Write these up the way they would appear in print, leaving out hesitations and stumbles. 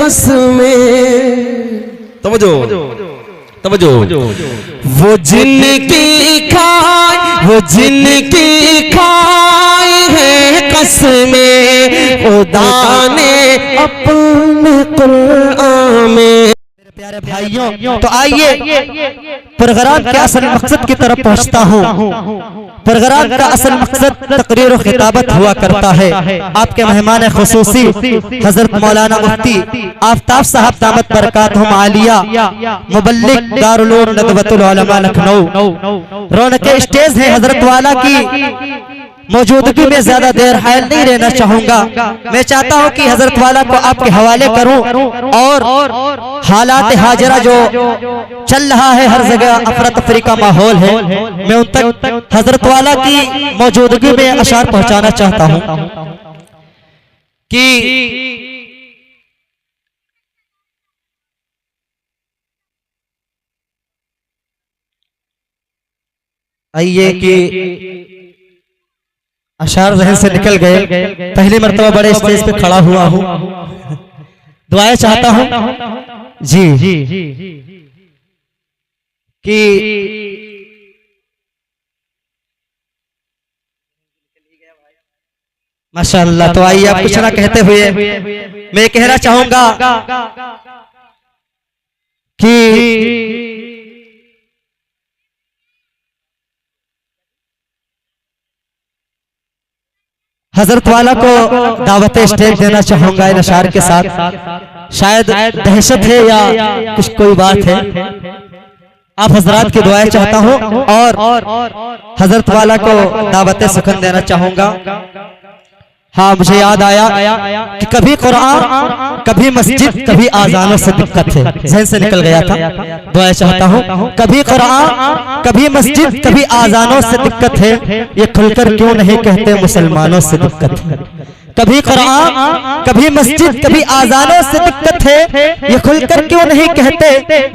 कसमें, तवज्जो तवज्जो, वो जिनकी खाए, वो जिनकी खाए है कसमें, खुदा ने अपने कुरान में। प्यारे भाइयों, तो आइए प्रोग्राम के असल मकसद की तरफ पहुंचता हूं। प्रोग्राम का असल मकसद तकरीर और खिताबत हुआ करता है। आपके मेहमान खुसूसी हजरत मौलाना मुफ्ती आफ्ताब साहब दामत बरकातहुम आलिया, मुबल्लिग दारुल उलूम नदवतुल उलमा लखनऊ, रौनक स्टेज है हजरत वाला की मौजूदगी में ज्यादा देर हायल नहीं रहना चाहूंगा। मैं चाहता हूं कि हजरत वाला को आपके हवाले करूं और हालात हाजरा जो चल रहा है, हर जगह अफरा तफरी का माहौल है, मैं उन तक हजरत वाला की मौजूदगी में अशार पहुंचाना चाहता हूं कि आइए कि अशार जहन से निकल गए। पहली मर्तबा बड़े स्टेज पे खड़ा हुआ हूँ, दुआएं चाहता हूँ जी कि माशाअल्लाह। तो आइए, आप कुछ ना कहते हुए मैं कहना चाहूंगा कि हजरत वाला को दावत स्टेज देना चाहूंगा इन अशार के साथ। शायद दहशत है या कुछ कोई बात है, आप हजरात की दुआएं चाहता हूं और हजरत वाला को दावत सुखन देना चाहूंगा। हाँ, मुझे याद आया कि कभी कुरान, कभी मस्जिद, कभी आजानों से दिक्कत है, जहन से निकल गया था। दुआ चाहता हूँ, कभी कुरान, कभी मस्जिद, कभी आजानों से दिक्कत है, ये खुलकर क्यों नहीं कहते मुसलमानों से दिक्कत है। कभी कुरान, कभी मस्जिद, कभी आजानों से दिक्कत है, ये खुलकर क्यों नहीं कहते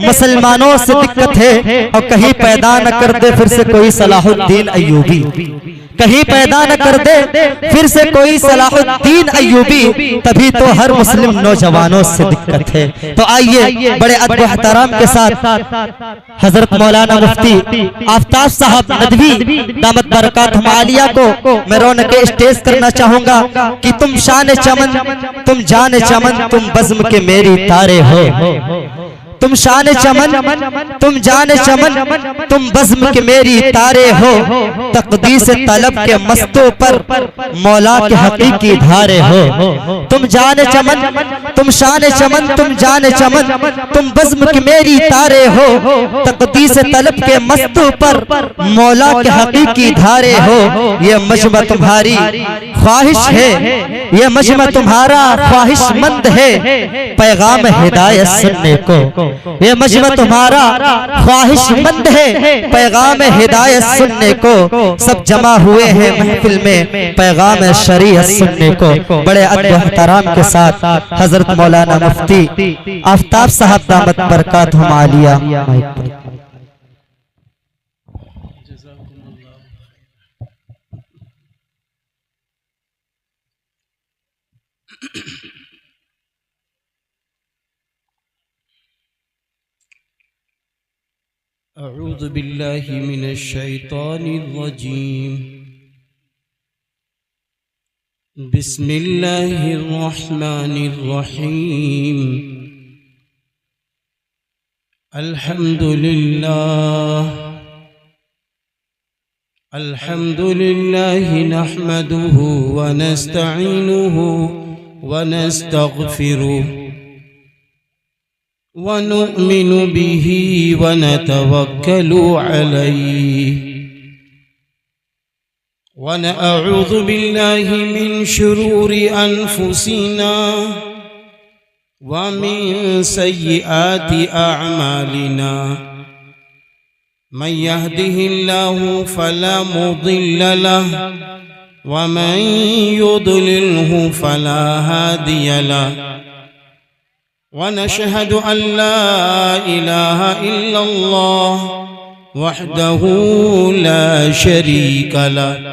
मुसलमानों से दिक्कत है। और कहीं पैदा न कर दे फिर से कोई सलाहुद्दीन अय्यूबी, कहीं पैदा न कर दे फिर से कोई सलाहुद्दीन अय्यूबी, तभी तो हर मुस्लिम नौजवानों से दिक्कत है। तो आइए बड़े अदब एहतराम के साथ हजरत मौलाना मुफ्ती आफ्ताब साहब नदवी दामत बरकातहुम आलिया को मैं रौनक स्टेज करना चाहूंगा कि तुम शान चमन, तुम जान चमन, तुम बज़्म के मेरी तारे हो। तुम शान चमन, तुम जान चमन, तुम बज़्म के मेरी तारे हो। तक़दीस तलब के मस्तों पर मौला के हकीकी धारे हो। तुम जान चमन, तुम शान चमन, तुम जान चमन, तुम बज़्म के मेरी तारे हो। तक़दीस तलब के मस्तों पर मौला के हकीकी धारे हो। ये मजमा तुम्हारी ख्वाहिश है, ये मजमा तुम्हारा ख्वाहिशमंद है, पैगाम हिदायत सुनने को। ये मजमा तुम्हारा ख्वाहिशमंद है, पैगाम हिदायत सुनने को। सब जमा हुए हैं महफिल में पैगाम शरीयत सुनने को। बड़े अदब एहतराम के साथ हजरत मौलाना मुफ्ती आफ्ताब साहब दामत बरकातहुम आलिया। अऊज़ु बिल्लाहि मिनश शैतानिर रजीम। बिस्मिल्लाहिर रहमानिर रहीम। अल्हम्दुलिल्लाह, अल्हम्दुलिल्लाहि नहमदुहु व नस्तईनुहु व नस्तगफिरुहु वनुमिनु बिही वनतवक्कलु अलैहि वनअऊज़ु बिल्लाहि मिन शुरूरि अनफुसिना वमिन सय्यिआति अअमालिना। मन यहदिहिल्लाहु फला मुदिल्ल लहु वमन युद्लिल्हु फला हादिय लहु। वनशहदु अल्ला इलाहा इल्लल्लाह वहदहु ला शरीक लहु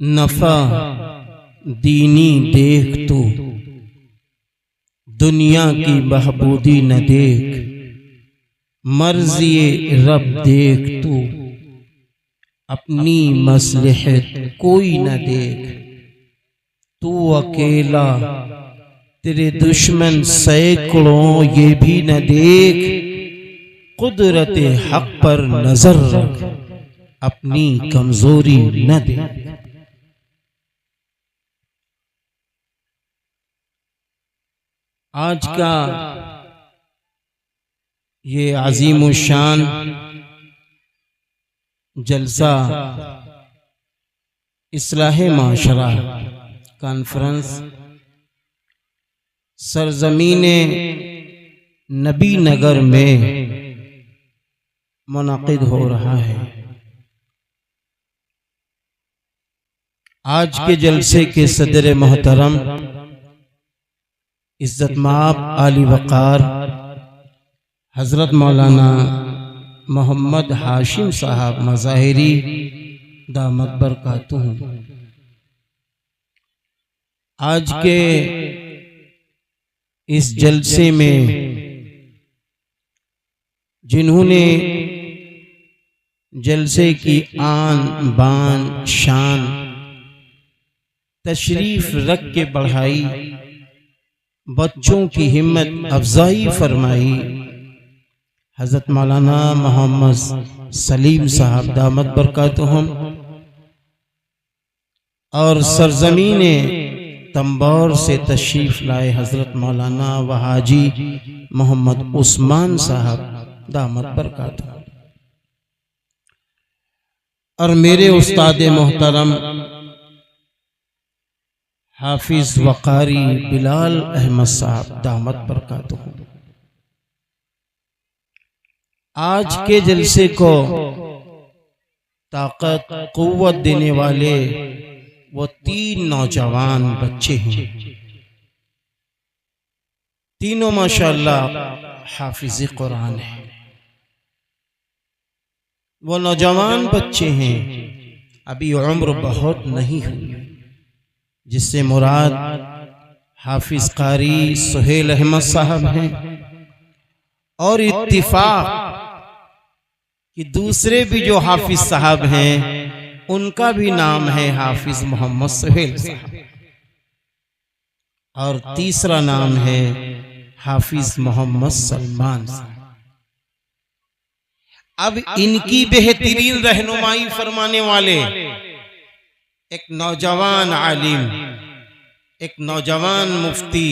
नफा दीनी देख तू, दुनिया की बहबूदी न देख, मर्ज़ी रब देख तू, अपनी मसलहत कोई न देख। तू अकेला, तेरे दुश्मन सैकड़ों ये भी न देख। कुदरत हक पर नजर रख, अपनी कमजोरी न देख। आज का ये अज़ीमुशान जलसा इस्लाहे माशरा कॉन्फ्रेंस सरजमीने नबी नगर में मुनाकिद हो रहा है। आज के जलसे के सदर मोहतरम इज्जत माब आली वक़ार हज़रत मौलाना मोहम्मद हाशिम साहब मज़ाहिरी दामत बरकातुहू आज के इस जलसे में जिन्होंने जलसे की आन बान शान तशरीफ रख के बढ़ाई, बच्चों की हिम्मत अफजाई फरमाई, हज़रत मौलाना मोहम्मद सलीम साहब दामत बरकातुहुम और सरजमीने तंबौर से तशरीफ लाए हज़रत मौलाना व हाजी मोहम्मद उस्मान साहब दामत बरकातुहुम और मेरे उस्ताद मोहतरम हाफिज वकारी बिलाल अहमद साहब दामत बरकातुहू। आज के जलसे को ताकत कुव्वत देने वाले वो 3 नौजवान बच्चे हैं। तीनों माशाअल्लाह हाफिज कुरान है। वो नौजवान बच्चे हैं, अभी उम्र बहुत नहीं हुई, जिससे मुराद हाफिज कारी सुहेल अहमद साहब हैं और इत्तिफाक कि दूसरे भी जो हाफिज साहब हैं उनका भी नाम है हाफिज मोहम्मद सुहेल साहब। और तीसरा नाम है हाफिज मोहम्मद सलमान साहब। अब इनकी बेहतरीन रहनुमाई फरमाने वाले एक नौजवान आलिम, एक नौजवान मुफ्ती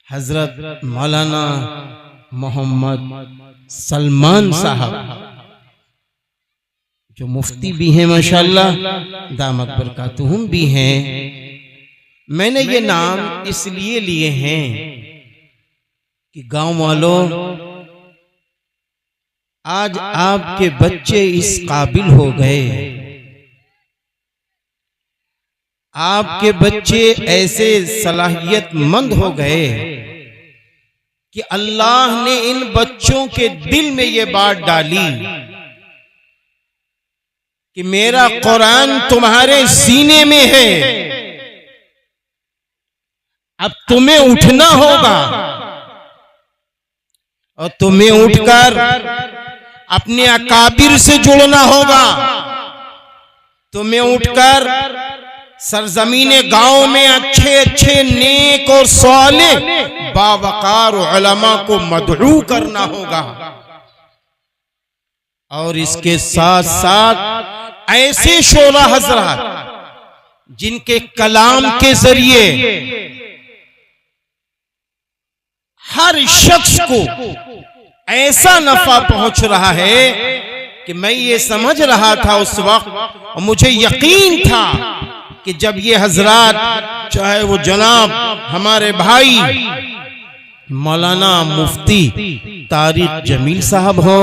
हजरत मौलाना मोहम्मद सलमान साहब, जो मुफ्ती भी हैं माशाअल्लाह, दामत बरकातुहुम भी हैं। मैंने ये नाम इसलिए लिए हैं कि गांव वालों, आज आपके बच्चे इस काबिल हो गए, आपके बच्चे ऐसे सलाहियतमंद हो गए कि अल्लाह ने इन बच्चों के दिल में ये बात डाली कि मेरा कुरान तुम्हारे सीने में है, अब तुम्हें उठना होगा और तुम्हें उठकर अपने अकाबिर से जुड़ना होगा। तुम्हें उठकर सरजमीने गांव में अच्छे अच्छे नेक और साले बावकार उलमा को मदऊ करना होगा, और इसके साथ साथ ऐसे शोला हजरात जिनके कलाम के जरिए हर शख्स को ऐसा नफा पहुंच रहा है कि मैं ये समझ रहा था उस वक्त, और मुझे यकीन था कि जब ये हजरात, चाहे वो जनाब हमारे भाई मौलाना मुफ्ती तारिक जमील साहब हो,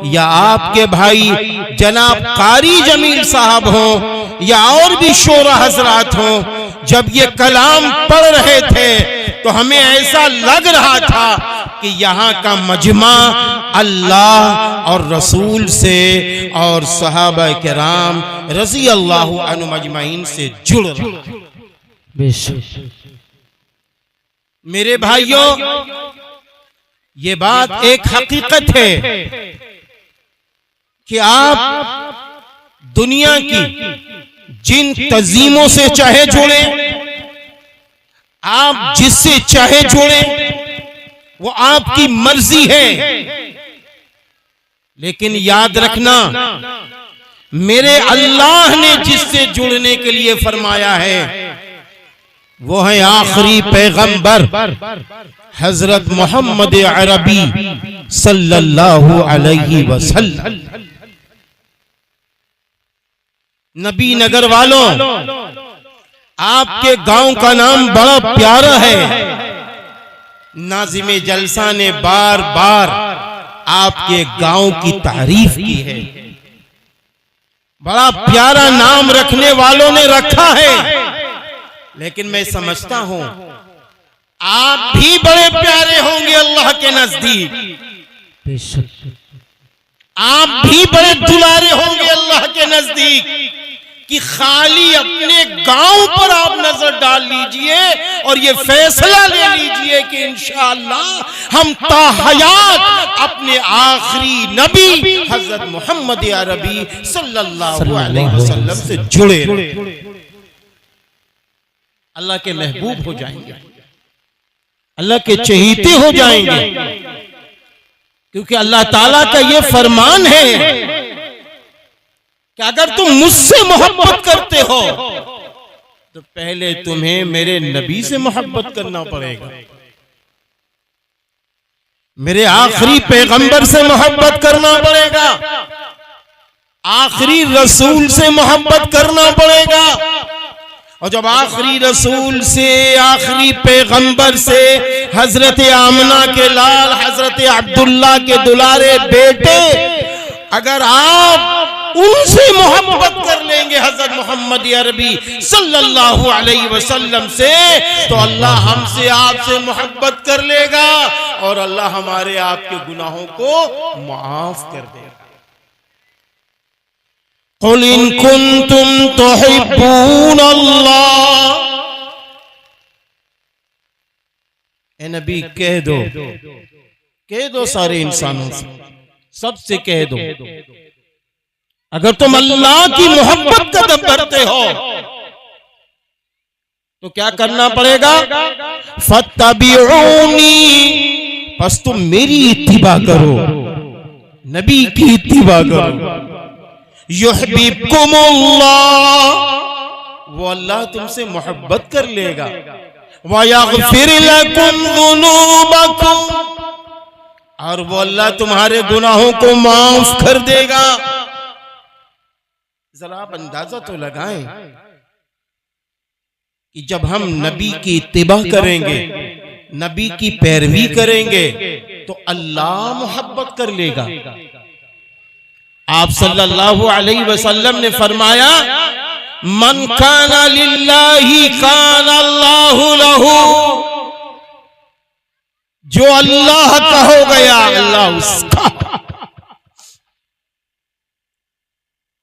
या आपके भाई जनाब कारी जमील साहब हो, या और भी शोरा हजरात हो, जब ये कलाम पढ़ रहे थे तो हमें ऐसा लग रहा था कि यहाँ का मजमा अल्लाह और रसूल से और सहाबा किराम रज़ी अल्लाह अन्हु मजमाइन से जुड़ रहा। मेरे भाइयों, ये बात एक हकीकत है कि आप दुनिया की जिन तंजीमों से चाहे जुड़े, आप जिससे चाहे जुड़े, वो आपकी मर्जी है, लेकिन याद रखना मेरे अल्लाह ने जिससे जुड़ने के लिए फरमाया है वो है आखिरी पैगंबर हजरत मोहम्मद अरबी सल्लल्लाहु अलैहि वसल्लम। नबी नगर वालों, आपके गांव का नाम बड़ा प्यारा है। नाज़िमे जलसा ने बार बार आपके गांव की तारीफ की है। बड़ा प्यारा नाम रखने वालों ने रखा है, लेकिन मैं समझता हूं आप भी बड़े प्यारे होंगे अल्लाह के नजदीक। आप भी बड़े दुलारे होंगे अल्लाह के नजदीक कि खाली अपने गांव पर आप नजर डाल लीजिए और ये फैसला ले लीजिए कि इंशाअल्लाह हम ताहयात अपने आखिरी नबी हजरत मोहम्मद अरबी सल्लल्लाहु अलैहि वसल्लम से जुड़े, अल्लाह के महबूब हो जाएंगे, अल्लाह के चहीते हो जाएंगे, क्योंकि अल्लाह ताला का ये फरमान है कि अगर तुम मुझसे मोहब्बत करते हो तो पहले तुम्हें मेरे नबी से मोहब्बत करना पड़ेगा, मेरे आखिरी पैगंबर से मोहब्बत करना पड़ेगा, आखिरी रसूल से मोहब्बत करना पड़ेगा। और जब आखिरी रसूल से, आखिरी पैगंबर से, हजरत आमना के लाल हजरत अब्दुल्ला के दुलारे बेटे, अगर आप उनसे मोहब्बत कर लेंगे हजरत मोहम्मद अरबी सल्लल्लाहु अलैहि वसल्लम से, तो अल्लाह हमसे आपसे मोहब्बत कर लेगा और अल्लाह हमारे आपके गुनाहों को माफ कर देगा। कुल इन कुंतुम तुहिब्बून अल्लाह, ए नबी कह दो सारे इंसानों से, सबसे कह दो, अगर तुम अल्लाह की मोहब्बत कदम करते हो तो क्या करना पड़ेगा? फत्तबिऊनी, बस तुम मेरी इत्तिबा करो, नबी की इत्तिबा करो। युहब्बिकुमुल्लाह, वो अल्लाह तुमसे मोहब्बत कर लेगा। वयग़फिर लकुम ज़ुनूबकुम, और वो अल्लाह तुम्हारे गुनाहों को माफ कर देगा। जरा आप अंदाजा तो लगाएं कि जब हम नबी की इत्तिबा करेंगे, नबी की पैरवी करेंगे, तो अल्लाह मोहब्बत कर लेगा। आप सल्लल्लाहु अलैहि वसल्लम ने फरमाया, मन काना लिल्लाहि काना अल्लाहु लहू, जो अल्लाह का हो गया अल्लाह उसका।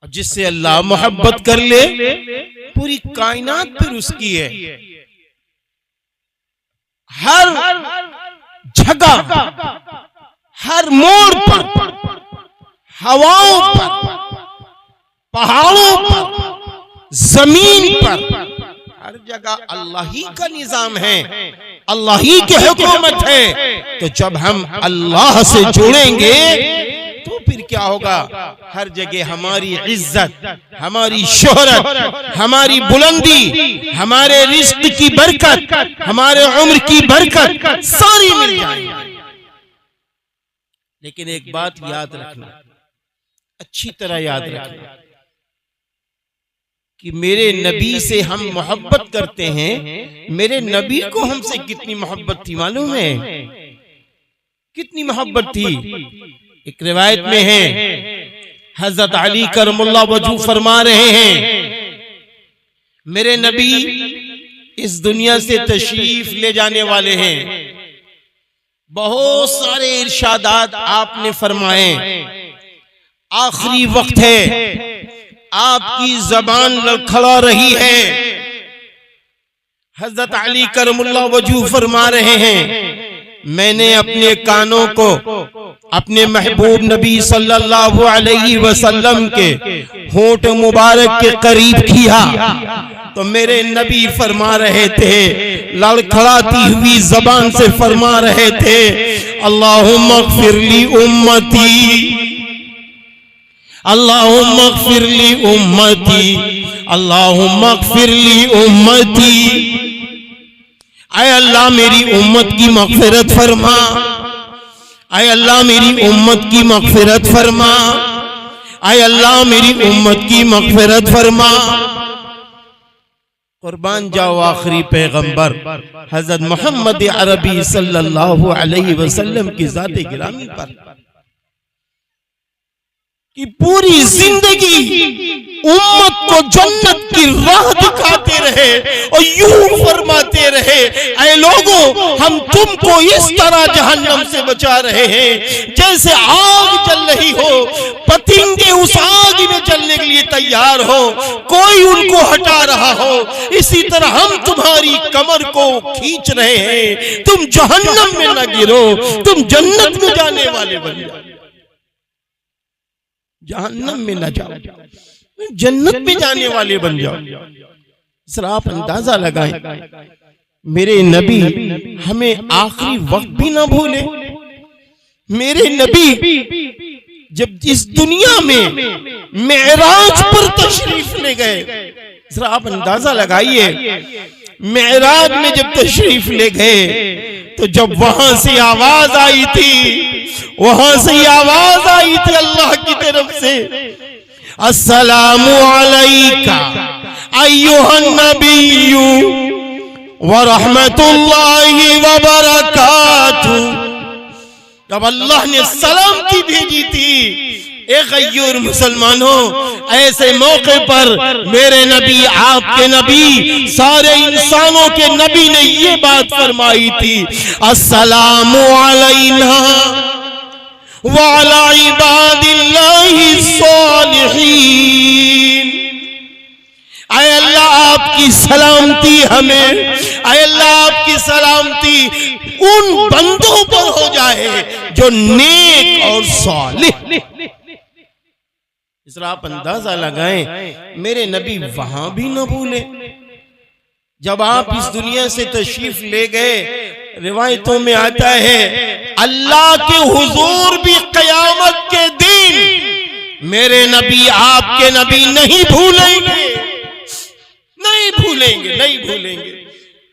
जिससे अल्लाह मोहब्बत कर ले, पूरी कायनात फिर उसकी है। हर जगह, हर मोड़ पर, हवाओं पर, पहाड़ों पर, जमीन पर, हर जगह अल्लाह ही का निजाम है, अल्लाह ही की हुकूमत है। तो जब हम अल्लाह से जुड़ेंगे तो फिर क्या होगा? हर जगह हमारी इज्जत, हमारी शोहरत, हमारी बुलंदी, हमारे रिस्क की बरकत, हमारे उम्र की बरकत सारी मिल जाएगी। लेकिन एक बात याद रखना, अच्छी तरह याद रखना कि मेरे नबी से हम मोहब्बत करते हैं। मेरे नबी को हमसे कितनी मोहब्बत थी मालूम है? कितनी मोहब्बत थी? एक रिवायत में है, हजरत अली करमुल्लाह वजू फरमा रहे हैं, मेरे नबी इस दुनिया से तशरीफ ले जाने वाले हैं। बहुत सारे इरशादात आपने फरमाए, आखिरी वक्त है, आपकी जबान लड़खड़ा रही है। हजरत अली करमुल्लाह वजू फरमा रहे हैं, मैंने अपने कानों को अपने महबूब नबी सल्लल्लाहु अलैहि वसल्लम के होंठ मुबारक के करीब किया तो मेरे नबी फरमा रहे थे, लड़खड़ाती हुई जबान से फरमा रहे थे, अल्लाहुम्मा अग़फ़िरली उम्मती, अल्लाहुम्मा अग़फ़िरली उम्मती, अल्लाहुम्मा अग़फ़िरली उम्मती। आए अल्लाह मेरी उम्मत की मग़फ़िरत फरमा, आए अल्लाह मेरी उम्मत की मग़फ़िरत फरमा, आए अल्लाह मेरी उम्मत की मग़फ़िरत फरमा। कुर्बान जाओ आखिरी पैगंबर हज़रत मोहम्मद अरबी सल्लल्लाहु अलैहि वसल्लम की ज़ात-ए गिरामी पर कि पूरी जिंदगी उम्मत को जन्नत की राह दिखाते रहे और यूं फरमाते रहे, ऐ लोगों हम तुमको इस तरह जहन्नम से बचा रहे हैं जैसे आग जल रही हो, पतंगे उस आग में जलने के लिए तैयार हो, कोई उनको हटा रहा हो, इसी तरह हम तुम्हारी कमर को खींच रहे हैं, तुम जहन्नम में न गिरो, तुम जन्नत में जाने वाले बन जाओ, जहन्नम में न जाओ, जन्नत में जाने वाले बन जाओ। जरा आप अंदाजा लगाएं, मेरे नबी हमें आखिरी वक्त भी ना भूले। मेरे नबी जब इस दुनिया में मेराज पर तशरीफ ले गए, जरा आप अंदाजा लगाइए, मेराज में जब तशरीफ ले गए तो जब वहां से आवाज आई थी, वहां से आवाज आई थी अल्लाह की तरफ से, अस्सलामु अलैका अय्युहन नबिय्यु व रहमतुल्लाहि व बरकातुहू। जब अल्लाह ने सलामती भेजी थी, ए गय्यूर मुसलमानों, ऐसे मौके पर मेरे नबी, आपके नबी, सारे इंसानों के नबी ने ये बात फरमाई थी, अस्सलामु अलैना व अला इबादिल्लाहि सालिहीन। आए अल्लाह आपकी सलामती हमें, आए अल्लाह आपकी सलामती उन बंदों पर हो जाए जो नेक और सालिह। इसलिए आप अंदाजा लगाएं, मेरे नबी वहां भी न भूले, जब आप इस दुनिया से तशरीफ ले गए, रिवायतों में आता है अल्लाह के हुजूर भी क़यामत के दिन मेरे नबी आपके नबी नहीं भूलेंगे, नहीं भूलेंगे, नहीं भूलेंगे।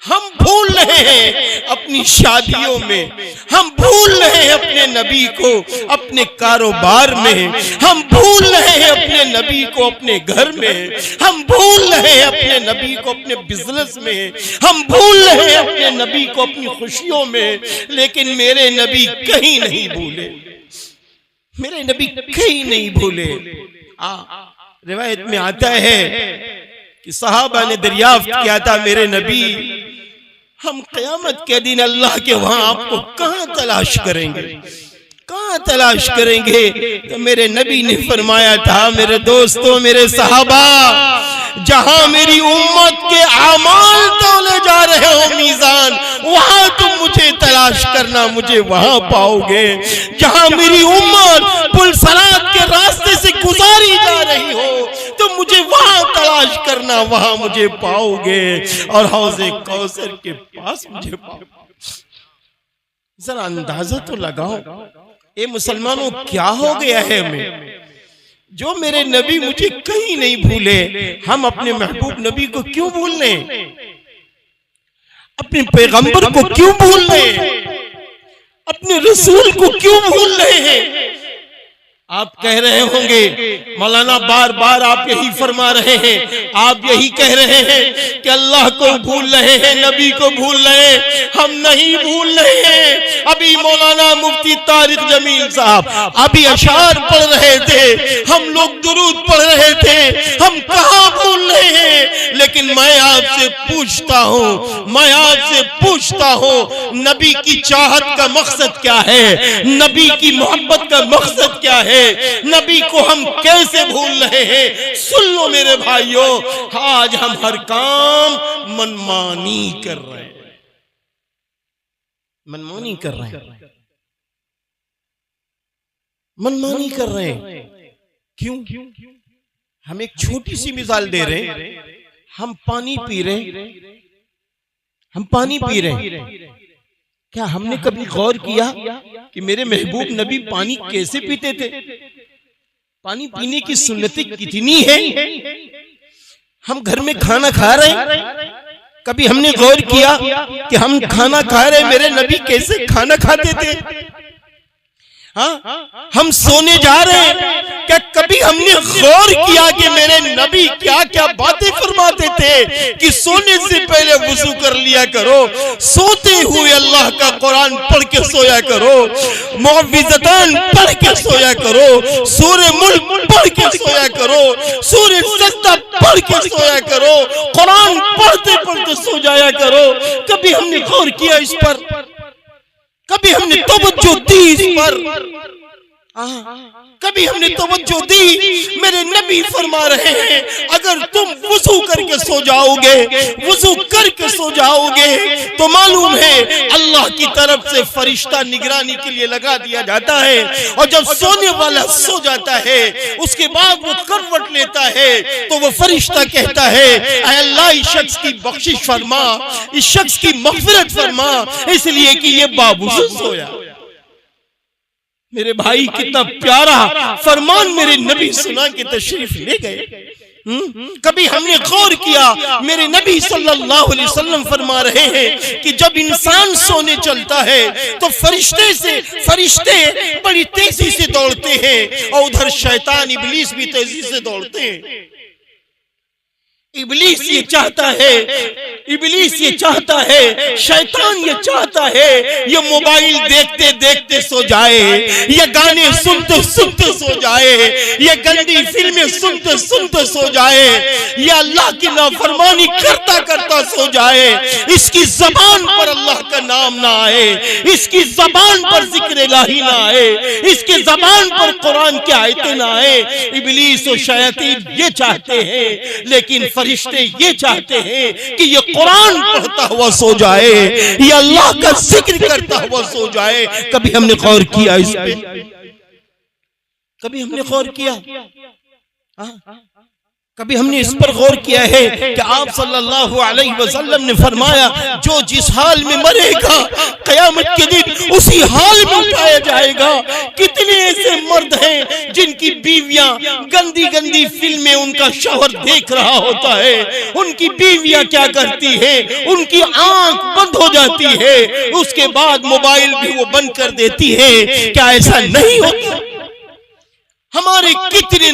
हम भूल रहे हैं अपनी शादियों में, हम भूल रहे हैं अपने नबी को अपने कारोबार में, हम भूल रहे हैं अपने नबी को अपने घर में, हम भूल रहे हैं अपने नबी को अपने बिजनेस में, हम भूल रहे हैं अपने नबी को अपनी खुशियों में, लेकिन मेरे नबी कहीं नहीं भूले, मेरे नबी कहीं नहीं भूले। रिवायत में आता है कि सहाबा ने दरियाफ्त किया था, मेरे नबी हम क़यामत के दिन अल्लाह के वहां आपको कहां तलाश करेंगे, कहां तलाश करेंगे? तो मेरे नबी ने फरमाया था, मेरे दोस्तों, मेरे सहाबा, जहां मेरी उम्मत के आमाल तौले जा रहे हो मीजान, वहां तुम मुझे तलाश करना, मुझे वहां पाओगे। जहां मेरी उम्मत पुल सरात के रास्ते से गुजारी जा रही हो, तो मुझे वहां तलाश करना, वहां मुझे पाओगे, और हौज़े कौसर के पास मुझे पाओगे। जरा अंदाजा तो लगाओ, ए मुसलमानों, क्या हो गया है हमें, जो मेरे नबी मुझे कहीं नहीं भूले, हम अपने महबूब नबी को क्यों भूल रहे, अपने पैगंबर को क्यों भूल रहे, अपने रसूल को क्यों भूल रहे हैं? आप कह रहे होंगे मौलाना, बार बार आप यही फरमा रहे हैं, आप यही कह रहे हैं कि अल्लाह को भूल रहे हैं, नबी को भूल रहे हैं। हम नहीं भूल रहे हैं। अभी मौलाना मुफ्ती तारिक जमील साहब अभी अशार पढ़ रहे थे, हम लोग दुरूद पढ़ रहे थे, हम कहाँ भूल रहे हैं? लेकिन मैं आपसे पूछता हूँ, मैं आपसे पूछता हूँ, नबी की चाहत का मकसद क्या है, नबी की मोहब्बत का मकसद क्या है, नबी को हम कैसे भूल रहे हैं? सुन लो मेरे भाइयों, आज हम हर काम मनमानी कर रहे हैं, मनमानी कर रहे हैं, मनमानी कर रहे हैं। क्यों? हम एक छोटी सी मिसाल दे रहे हैं, हम पानी पी रहे, हम पानी पी रहे, क्या हमने कभी गौर किया कि मेरे महबूब नबी पानी कैसे पीते थे? पानी पीने की सुन्नतें कितनी है? हम घर में खाना खा रहे, कभी हमने गौर किया कि हम खाना खा रहे, मेरे नबी कैसे खाना खाते थे? हाँ, हम सोने जा रहे हैं, क्या कभी हमने गौर किया कि मेरे नबी क्या क्या बातें फरमाते थे कि सोने से पहले वुजू कर लिया करो, सोते हुए अल्लाह का कुरान पढ़ के सोया करो, मुअव्विज़तान पढ़ के सोया करो, सूरे मुल्क पढ़ के सोया करो, सूरे सज्दा पढ़ के सोया करो, कुरान पढ़ते पढ़ते सो जाया करो। कभी हमने गौर किया इस पर? कभी हमने तवज्जो दी इस पर? कभी हमने तवज्जो दी? मेरे नबी फरमा रहे हैं, अगर तुम वुजू करके सो जाओगे, वुजू करके सो जाओगे, तो मालूम है अल्लाह की तरफ से फरिश्ता निगरानी के लिए लगा दिया जाता है, और जब सोने वाला सो जाता है, उसके बाद वो करवट लेता है, तो वो फरिश्ता कहता है, ऐ अल्लाह, इस शख्स की बख्शिश फरमा, इस शख्स की मग़फ़िरत फरमा, इसलिए कि ये बावुज़ू सोया। मेरे भाई, कितना प्यारा फरमान मेरे नबी सुना के तशरीफ ले गए। कभी हमने गौर किया? मेरे नबी सल्लल्लाहु अलैहि वसल्लम फरमा रहे हैं कि जब इंसान सोने चलता है तो फरिश्ते बड़ी तेजी से दौड़ते हैं, और उधर शैतान इब्लीस भी तेजी से दौड़ते हैं। इब्लीस ये चाहता है, इब्लीस ये चाहता है, शैतान ये चाहता है, ये मोबाइल देखते देखते सो जाए, ये गाने सुनते सुनते सो जाए, ये गंदी फिल्में सुनते सुनते सो जाए, ये अल्लाह की नाफरमानी करता करता सो जाए, इसकी जबान पर अल्लाह का नाम ना आए, इसकी जबान पर जिक्र इलाही ना आए, इसकी जबान पर कुरान की आयतें ना आए। इब्लीस और शैतान ये चाहते हैं, लेकिन फरिश्ते ये चाहते हैं कि ये कुरान पढ़ता हुआ सो जाए, ये अल्लाह का जिक्र करता हुआ सो जाए। कभी हमने गौर किया इस पे? कभी हमने गौर किया? कभी हमने इस पर गौर किया है कि आप सल्लल्लाहु अलैहि वसल्लम ने फरमाया जो जिस हाल में मरेगा क़यामत के दिन उसी हाल में उठाया जाएगा। कितने ऐसे मर्द हैं जिनकी बीवियां गंदी गंदी फिल्में उनका शौहर देख रहा होता है, उनकी बीवियां क्या करती है, उनकी आंख बंद हो जाती है, उसके बाद मोबाइल भी वो बंद कर देती है। क्या ऐसा नहीं होता? हमारे कितने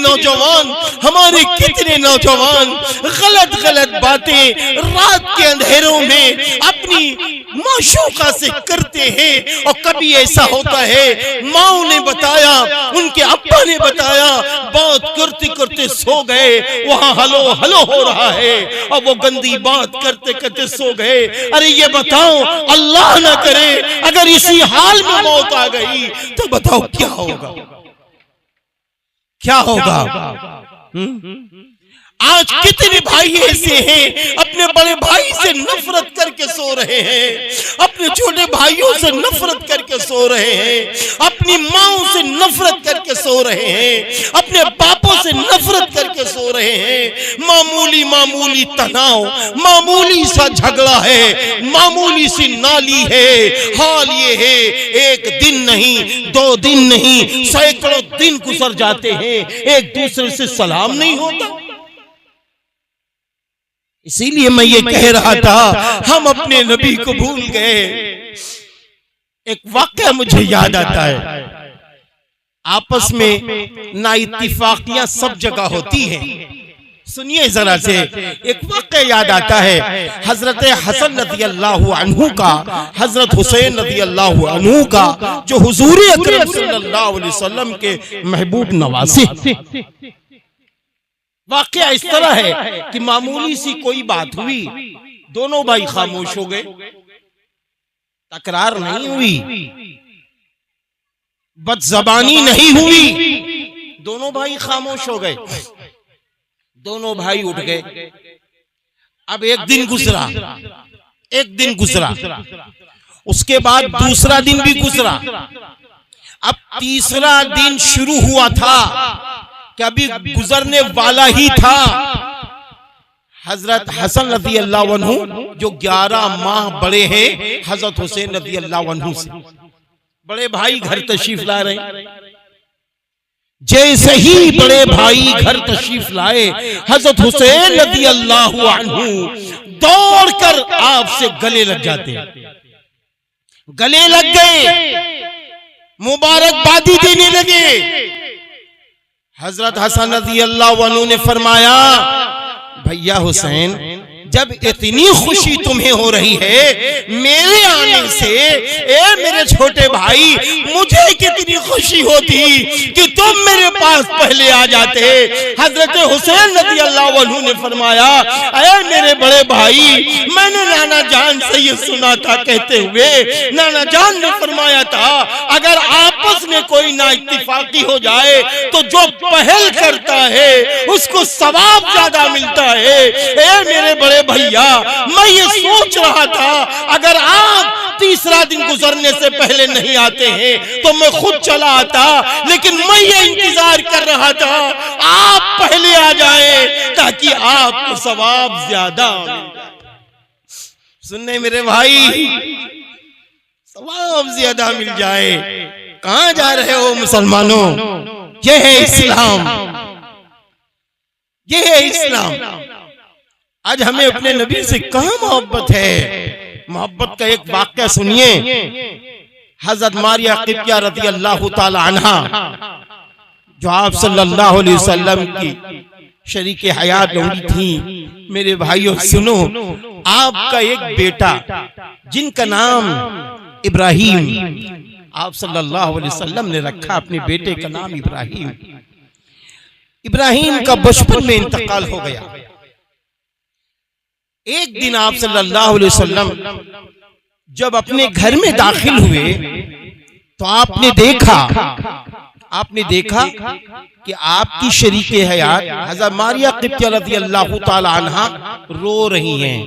नौजवान गलत गलत बातें रात के अंधेरों में अपनी माशूका से करते हैं। और कभी ऐसा होता है माँ ने बताया, उनके अब्बा ने बताया, बात करते करते सो गए, वहां हलो हलो हो रहा है और वो गंदी बात करते करते सो गए। अरे ये बताओ, अल्लाह ना करे अगर इसी हाल में मौत आ गई तो बताओ क्या होगा? क्या होगा? आज कितने भाई ऐसे हैं अपने बड़े भाई से नफरत करके सो रहे हैं, अपने छोटे भाइयों से नफरत करके सो रहे हैं, अपनी माओं से नफरत करके सो रहे हैं, अपने बापों से नफरत करके सो रहे हैं। मामूली तनाव, मामूली सा झगड़ा है, मामूली सी नाली है। हाल ये है, एक दिन नहीं, 2 दिन नहीं, सैकड़ों दिन गुजर जाते हैं, एक दूसरे से सलाम नहीं होता। इसीलिए मैं ये कह रहा था हम अपने नबी को भूल गए। एक वाकया मुझे याद आता है, आपस में नाइत्तिफाकियां सब जगह होती हैं। सुनिए जरा से, एक वाकया याद आता है हजरत हसन रज़ी अल्लाह अन्हु का, हजरत हुसैन रज़ी अल्लाह अन्हु का, जो हुजूर अकरम सल्लल्लाहु अलैहि वसल्लम के महबूब नवासे। वाकया इस तरह है कि मामूली सी कोई बात हुई, दोनों भाई खामोश हो गए, तकरार नहीं हुई, बदजबानी नहीं हुई, दोनों भाई खामोश हो गए, दोनों भाई उठ गए। अब एक दिन गुजरा, उसके बाद दूसरा दिन भी गुजरा, अब तीसरा दिन शुरू हुआ था कि अभी गुजरने वाला ही था। हजरत हसन रज़ी अल्लाह अन्हु जो 11 माह बड़े हैं हजरत हुसैन रज़ी अल्लाह अन्हु से, बड़े भाई घर तशरीफ ला रहे। जैसे ही बड़े भाई घर तशरीफ लाए, हजरत हुसैन रज़ी अल्लाह अन्हु दौड़कर आपसे गले लग जाते, गले लग गए, मुबारकबादी देने लगे। हजरत हसन रज़ी अल्लाह अन्हु ने फरमाया, भैया हुसैन, जब इतनी खुशी तुम्हें हो रही है मेरे आने से, मेरे छोटे भाई, मुझे कितनी खुशी होती कि तुम मेरे पास पहले आ जाते। हजरत हुसैन रज़ी अल्लाह अन्हु ने फरमाया, मेरे बड़े भाई, मैंने नाना जान से ये सुना था कहते हुए, नाना जान ने फरमाया था अगर आपस में कोई नाइत्तिफाकी हो जाए तो जो पहल करता है उसको सवाब ज्यादा मिलता है। मेरे बड़े भैया, मैं ये सोच रहा था अगर आप तीसरा दिन गुजरने से पहले नहीं आते हैं तो मैं खुद चला आता, लेकिन मैं ये इंतजार कर रहा था आप पहले आ जाएं ताकि आपको सवाब ज्यादा मिले। सुनने मेरे भाई, सवाब ज्यादा मिल जाए। कहां जा रहे हो मुसलमानों? ये है इस्लाम, ये है इस्लाम। आज हमें अपने नबी से कहां मोहब्बत है। मोहब्बत का एक वाकया सुनिए। हजरत मारिया क़िब्तिया रज़ी अल्लाह ताला अन्हा, जो आप सल्लल्लाहु अलैहि वसल्लम की शरीके हयात लोड़ी थी। मेरे भाइयों सुनो, आपका एक बेटा जिनका नाम इब्राहिम, आप सल्लल्लाहु अलैहि वसल्लम ने रखा अपने बेटे का नाम इब्राहिम। इब्राहिम का बचपन में इंतकाल हो गया। एक दिन आप सल्लल्लाहु अलैहि वसल्लम जब अपने घर में दाखिल हुए तो आपने देखा कि आपकी शरीके हयात हज़रत मारिया क़िब्तिया रज़ी अल्लाह ताला अन्हा रो रही हैं,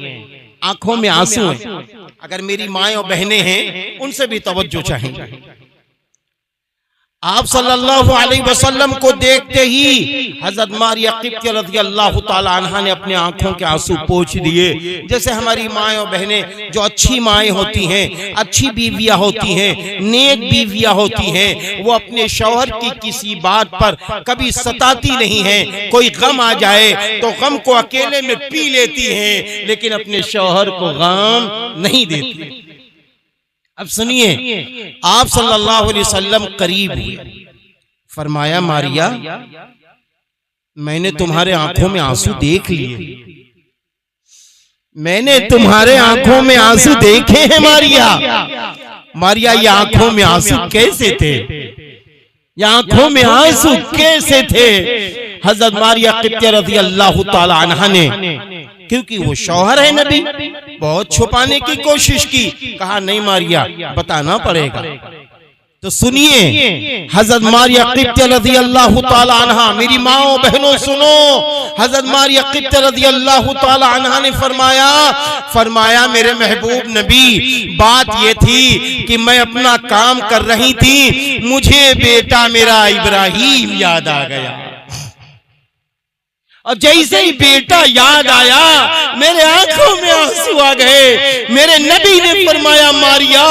आंखों में आंसू हैं। अगर मेरी माएं और बहनें हैं उनसे भी तवज्जो चाहिए। आप सल्लल्लाहु अलैहि वसल्लम को देखते ही हजरत मारिया क़िब्तिया रज़ियल्लाहु ताला अन्हा ने अपने आंखों के आंसू पोंछ दिए। जैसे हमारी माएँ और बहनें जो अच्छी माएँ होती हैं, अच्छी बीवियाँ होती हैं, नेक बीवियाँ होती हैं, वो अपने शौहर की किसी बात पर कभी सताती नहीं हैं। कोई गम आ जाए तो गम को अकेले में पी लेती हैं, लेकिन अपने शौहर को गम नहीं देती। अब सुनिए, आप सल्लल्लाहु अलैहि वसल्लम करीब हुए, फरमाया मारिया मैंने तुम्हारे आंखों में आंसू देख लिए, मैंने तुम्हारे आंखों में आंसू देखे हैं मारिया। मारिया ये आंखों में आंसू कैसे थे, ये आंखों में आंसू कैसे थे? हजरत मारिया क़िब्तिया रज़ियल्लाहु ताला अन्हा ने, क्योंकि वो शौहर है नबी, बहुत छुपाने की कोशिश की, कहा नहीं मारिया बताना पड़ेगा। तो सुनिए, हजरत मारिया क़िब्तिया रज़ियल्लाहु ताला अन्हा, मेरी माओ बहनों सुनो, हजरत मारिया क़िब्तिया रज़ियल्लाहु ताला अन्हा ने फरमाया मेरे महबूब नबी, बात ये थी कि मैं अपना काम कर रही थी, मुझे बेटा मेरा इब्राहीम याद आ गया, और जैसे ही बेटा याद आया मेरे आंखों में आंसू आ गए। मेरे नबी ने फरमाया मारिया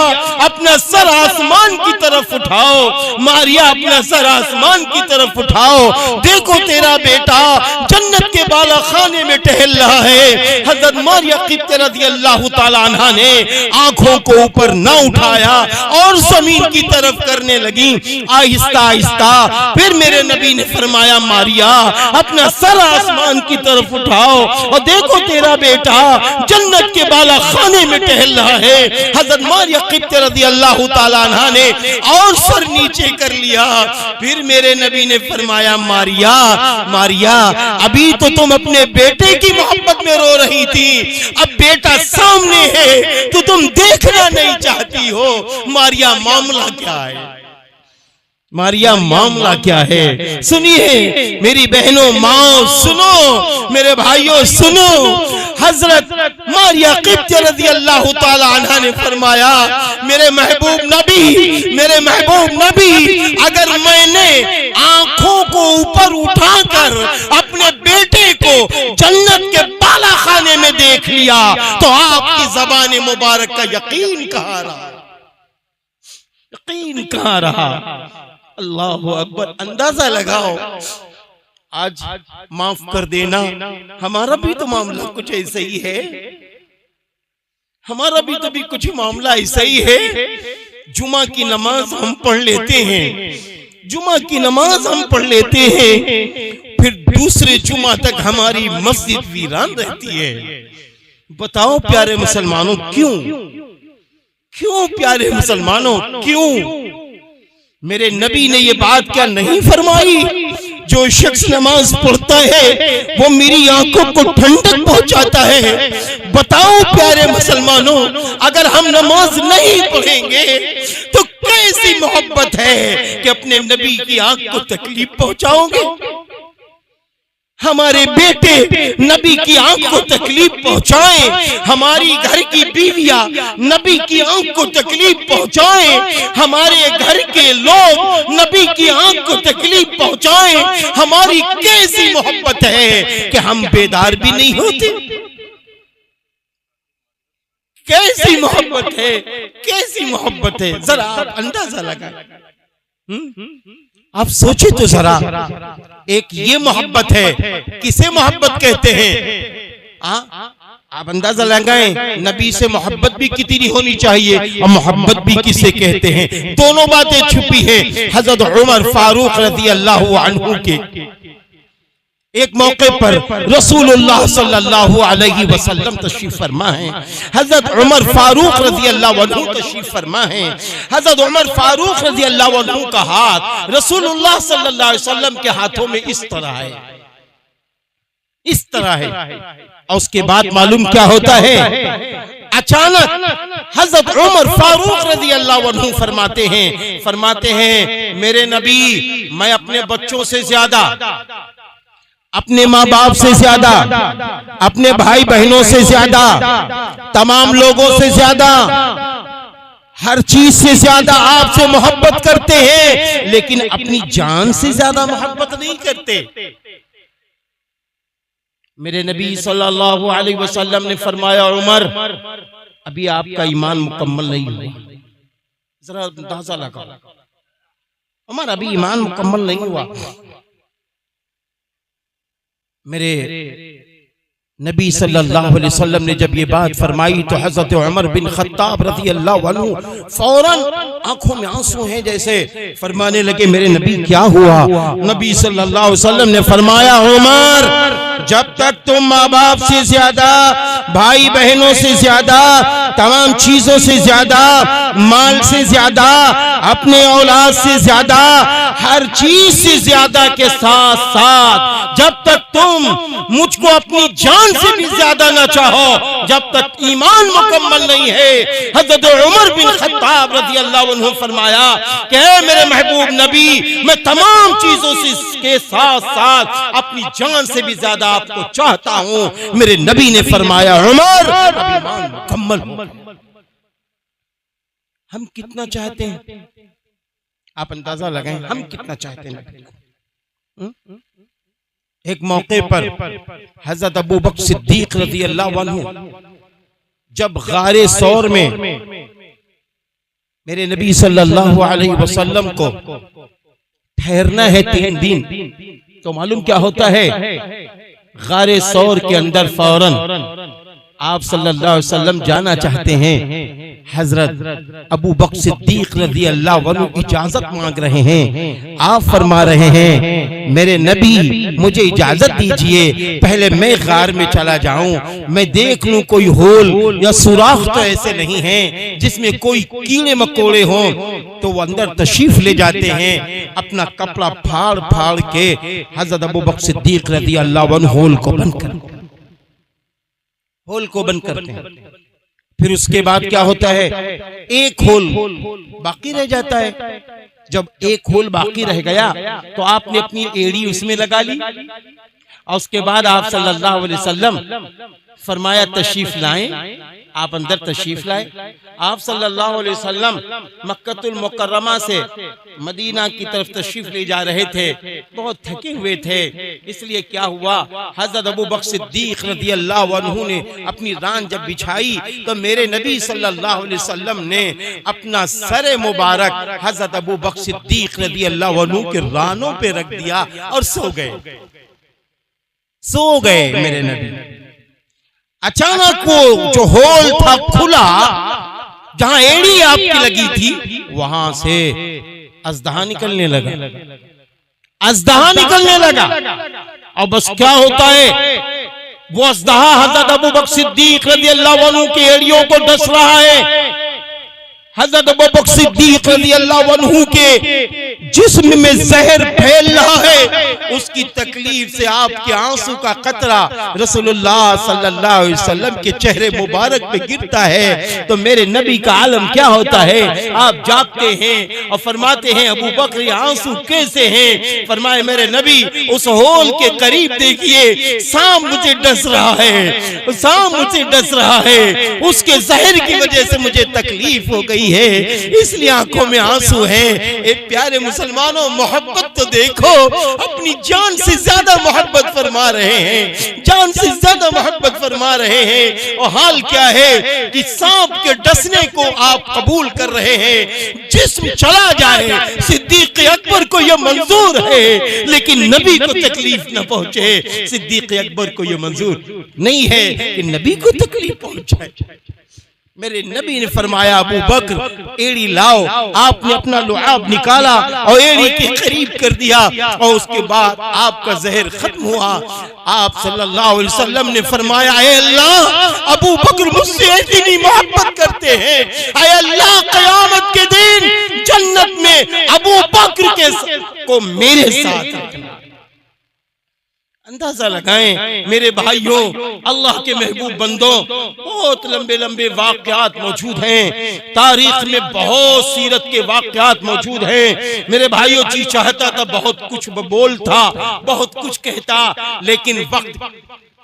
अपना सर आसमान की तरफ उठाओ, मारिया अपना सर आसमान की तरफ उठाओ, देखो तेरा बेटा जन्नत के बाला खाने में टहल रहा है। हजरत मारिया क़िब्तिया रज़ियल्लाहु ताला अन्हा ने आंखों को ऊपर न उठाया और जमीन की तरफ करने लगी, आहिस्ता आहिस्ता। फिर मेरे नबी ने फरमाया मारिया अपना सर आसमान की तरफ उठाओ और देखो तेरा बेटा जन्नत के बाला खाने में टहल रहा है। हजरत मारिया क़िब्तिया रज़ियल्लाहु ताला अन्हा ने और सर नीचे कर लिया। फिर मेरे नबी ने फरमाया मारिया अभी तो तुम अपने बेटे की मोहब्बत में रो रही थी, अब बेटा सामने है तो तुम देखना नहीं चाहती हो। मारिया मामला क्या है, मारिया मामला क्या है? सुनिए मेरी बहनों, माओ सुनो, मेरे भाइयों सुनो, हजरत मारिया क़िब्तिया रज़ियल्लाहु ताला अन्हा ने फरमाया मेरे महबूब नबी, अगर मैंने आंखों को ऊपर उठाकर अपने बेटे को जन्नत के बाला खाने में देख लिया तो आपकी ज़बान मुबारक का यकीन कहाँ रहा, यकीन कहाँ रहा? अल्लाहु अकबर। अंदाजा लगाओ, आज माफ कर देना, हमारा भी तो मामला कुछ ऐसा ही है, हमारा भी तो कुछ मामला ऐसा ही है। जुमा की नमाज हम पढ़ लेते हैं, जुमा की नमाज हम पढ़ लेते हैं, फिर दूसरे जुमा तक हमारी मस्जिद वीरान रहती है। बताओ प्यारे मुसलमानों क्यों प्यारे मुसलमानों क्यों? मेरे नबी ने ये बात क्या नहीं फरमाई? जो शख्स नमाज पढ़ता है वो मेरी आंखों को ठंडक पहुंचाता है। बताओ प्यारे मुसलमानों, अगर हम नमाज नहीं पढ़ेंगे तो कैसी मोहब्बत है कि अपने नबी की आंख को तकलीफ पहुंचाओगे? हमारे बेटे नबी की आंख को तकलीफ पहुंचाएं, हमारी घर की बीवियां नबी की आंख को तकलीफ पहुंचाएं, हमारे घर के लोग नबी की आंख को तकलीफ पहुंचाएं। हमारी कैसी मोहब्बत है कि हम बेदार भी नहीं होते? कैसी मोहब्बत है, कैसी मोहब्बत है, जरा आप अंदाजा लगाएं। आप सोचे तो जरा, एक ये मोहब्बत है, किसे मोहब्बत कहते हैं? आप अंदाजा लगाएं नबी से मोहब्बत भी कितनी होनी चाहिए और मोहब्बत भी किसे कहते हैं। दोनों बातें छुपी है हजरत उमर फारूक रज़ियल्लाहु अन्हु के। एक मौके पर रसूलुल्लाह सल्लल्लाहु अलैहि वसल्लम तशरीफ फरमा है, हजरत उमर फारूक रज़ियल्लाहु अन्हु तशरीफ फरमा है। हजरत उमर फारूक रज़ियल्लाहु अन्हु का हाथ रसूलुल्लाह सल्लल्लाहु अलैहि वसल्लम के हाथों में इस तरह है, इस तरह है। और उसके बाद मालूम क्या होता है? अचानक हजरत उमर फारूक रज़ियल्लाहु अन्हु फरमाते हैं मेरे नबी, मैं अपने बच्चों से ज्यादा, अपने माँ बाप से ज्यादा, अपने भाई बहनों से ज्यादा, तमाम लोगों से ज्यादा हर चीज से ज्यादा आपसे मोहब्बत करते हैं, लेकिन अपनी जान से ज्यादा मोहब्बत नहीं करते। मेरे नबी सल्लल्लाहु अलैहि वसल्लम ने फरमाया, उमर अभी आपका ईमान मुकम्मल नहीं हुआ। जरा अंदाजा लगा, उमर अभी ईमान मुकम्मल नहीं हुआ। मेरे नबी सल्लल्लाहु अलैहि वसल्लम ने जब ये बात फरमाई तो हजरत उमर बिन खत्ताब रज़ी अल्लाह अन्हु फौरन आंखों में आंसू हैं जैसे फरमाने लगे, मेरे नबी क्या हुआ? नबी सल्लल्लाहु अलैहि वसल्लम ने फरमाया, उमर जब तक तुम माँ बाप से ज्यादा, भाई बहनों से ज्यादा, तमाम चीजों से ज्यादा, माल से ज्यादा, अपने औलाद से ज्यादा, हर चीज से ज्यादा के साथ साथ जब तक तुम मुझको अपनी जान से भी ज्यादा ना चाहो, जब तक ईमान मुकम्मल नहीं है। हज़रत उमर बिन खत्ताब रज़ी अल्लाह अन्हु फरमाया कि मेरे महबूब नबी, मैं तमाम चीजों से के साथ साथ अपनी जान से भी ज्यादा आपको चाहता हूं। मेरे नबी ने फरमाया, उमर अब ईमान मुकम्मल हो। हम कितना चाहते हैं, आप अंदाजा लगाएं, हम कितना चाहते हैं। एक मौके पर हजरत अबू बकर सिद्दीक रज़ी अल्लाह अन्हु जब गारे सौर में मेरे नबी सल्लल्लाहु अलैहि वसल्लम को ठहरना है 3 दिन, तो मालूम क्या होता है, गारे सौर के अंदर फौरन आप सल्लल्लाहु अलैहि वसल्लम जाना चाहते हैं। हजरत अबू बकर सिद्दीक रज़ी अल्लाह अन्हु इजाजत मांग रहे हैं। आप फरमा रहे हैं, मेरे नबी मुझे इजाजत दीजिए, पहले मैं गार में चला जाऊं, मैं देख लूं कोई होल या सुराख तो ऐसे नहीं है जिसमें कोई कीड़े मकोड़े हों। तो वो अंदर तशरीफ ले जाते हैं, अपना कपड़ा फाड़ फाड़ के हजरत अबू बकर सिद्दीक रज़ी अल्लाह अन्हु होल को बंद करते हैं। फिर उसके बाद क्या होता है, एक होल बाकी रह जाता है। जब एक होल बाकी रह गया तो आपने अपनी एड़ी उसमें लगा ली और उसके बाद आप सल्लल्लाहु अलैहि वसल्लम फरमाया, तशरीफ लाएं। आप अंदर तशरीफ लाए। आप सल्लल्लाहु अलैहि वसल्लम मक्कतुल मुकर्रमा से मदीना की तरफ तशरीफ ले जा रहे थे, बहुत थके हुए थे। इसलिए क्या हुआ, हजरत अबू बकर सिद्दीक रज़ी अल्लाह अन्हु ने अपनी रान जब बिछाई तो मेरे नबी सल्लल्लाहु अलैहि वसल्लम ने अपना सर मुबारक हजरत अबू बकर सिद्दीक रज़ी अल्लाह अन्हु के रानों पे रख दिया और सो गए मेरे नबी। अचानक वो जो होल था खुला, जहां एड़ी आपकी लगी थी, वहां से अजदहा निकलने लगा। और बस क्या होता है, वो अजदहा हजरत अबू बकर सिद्दीक रज़ी अल्लाह अन्हु की एड़ियों को डस रहा है। हजरत अबू बकर सिद्दीक रज़ी अल्लाह अन्हु के जिस्म में जहर फैल रहा है, उसकी तकलीफ से आपके आंसू का कतरा रसूलुल्लाह सल्लल्लाहु अलैहि वसल्लम के चेहरे मुबारक पे गिरता है। तो मेरे नबी का आलम क्या होता है, आप जागते हैं और फरमाते हैं, अबू बकर ये आंसू कैसे हैं? फरमाए, मेरे नबी उस होल के करीब देखिए, सांप मुझे डस रहा है, उसके जहर की वजह से मुझे तकलीफ हो गई है, इसलिए आंखों में आंसू हैं। एक प्यारे मुसलमानों, मोहब्बत तो देखो, अपनी जान से ज्यादा मोहब्बत फरमा रहे हैं, जान से ज्यादा मोहब्बत फरमा रहे हैं। और हाल क्या है कि सांप के डसने को आप कबूल कर रहे हैं, जिस्म चला जाए सिद्दीक अकबर को यह मंजूर है, लेकिन नबी को तकलीफ न पहुंचे। सिद्दीक अकबर को यह मंजूर नहीं है कि नबी को तकलीफ पहुंचे। मेरे नबी ने फरमाया, अबू बकर एड़ी लाओ। आपने अपना लुआब निकाला और एड़ी के करीब कर दिया और उसके बाद आपका जहर खत्म हुआ। आप सल्लल्लाहु अलैहि वसल्लम ने फरमाया, ऐ अल्लाह, अबू बकर मुझसे इतनी मोहब्बत करते हैं, ऐ अल्लाह, क़यामत के दिन जन्नत में अबू बकर को मेरे साथ रखना। अंदाजा लगाएं मेरे भाइयों, अल्लाह के महबूब बंदों, बहुत लंबे लंबे वाक़यात मौजूद हैं, तारीख में बहुत सीरत के वाक़यात मौजूद हैं। मेरे भाइयों, जी चाहता था बहुत कुछ बोलता, बहुत कुछ कहता, लेकिन वक्त